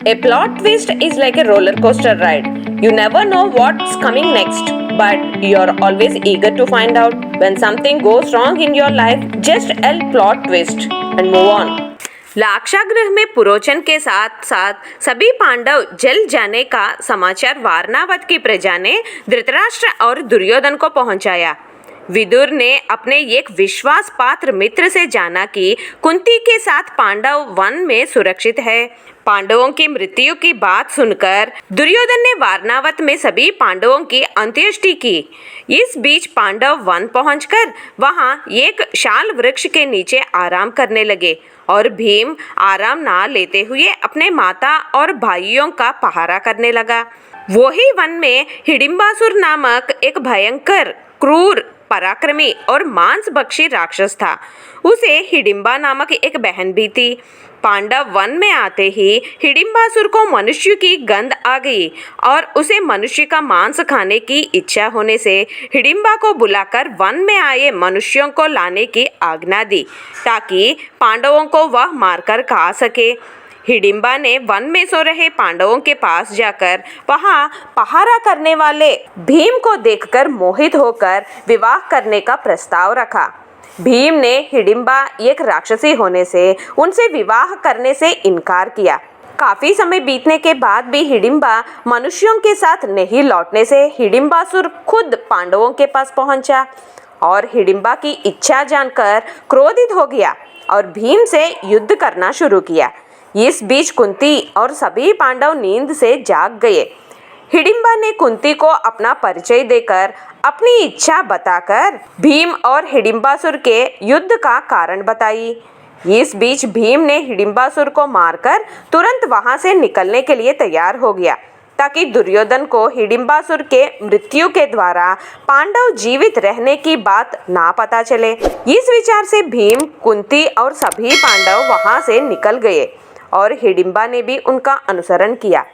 A plot twist is like a roller coaster ride. You never know what's coming next, but you're always eager to find out. When something goes wrong in your life, just yell plot twist and move on. Lakshagriha में पुरोचन के साथ साथ सभी पांडव जल जाने का समाचार वारणावत की प्रजा ने धृतराष्ट्र और दुर्योधन को पहुंचाया। विदुर ने अपने एक विश्वास पात्र मित्र से जाना कि कुंती के साथ पांडव वन में सुरक्षित है। पांडवों की मृत्यु की बात सुनकर दुर्योधन ने वारणावत में सभी पांडवों की अंत्येष्टि की। इस बीच पांडव वन पहुंचकर वहां एक शाल वृक्ष के नीचे आराम करने लगे और भीम आराम ना लेते हुए अपने माता और भाइयों का पहरा करने लगा। वही वन में हिडिंबासुर नामक एक भयंकर, क्रूर, पराक्रमी और मांसभक्षी राक्षस था। उसे हिडिंबा नामक एक बहन भी थी। पांडव वन में आते ही हिडिंबासुर को मनुष्य की गंध आ गई और उसे मनुष्य का मांस खाने की इच्छा होने से हिडिंबा को बुलाकर वन में आए मनुष्यों को लाने की आज्ञा दी ताकि पांडवों को वह मारकर खा सके। हिडिंबा ने वन में सो रहे पांडवों के पास जाकर वहां पहरा करने वाले भीम को देखकर मोहित होकर विवाह करने का प्रस्ताव रखा। भीम ने हिडिंबा एक राक्षसी होने से उनसे विवाह करने से इनकार किया। काफी समय बीतने के बाद भी हिडिंबा मनुष्यों के साथ नहीं लौटने से हिडिंबासुर खुद पांडवों के पास पहुंचा और हिडिंबा की इच्छा जानकर क्रोधित हो गया और भीम से युद्ध करना शुरू किया। इस बीच कुंती और सभी पांडव नींद से जाग गए। हिडिंबा ने कुंती को अपना परिचय देकर अपनी इच्छा बताकर भीम और हिडिंबासुर के युद्ध का कारण बताई। इस बीच भीम ने हिडिंबासुर को मारकर तुरंत वहां से निकलने के लिए तैयार हो गया ताकि दुर्योधन को हिडिंबासुर के मृत्यु के द्वारा पांडव जीवित रहने की बात ना पता चले। इस विचार से भीम, कुंती और सभी पांडव वहां से निकल गए और हिडिंबा ने भी उनका अनुसरण किया।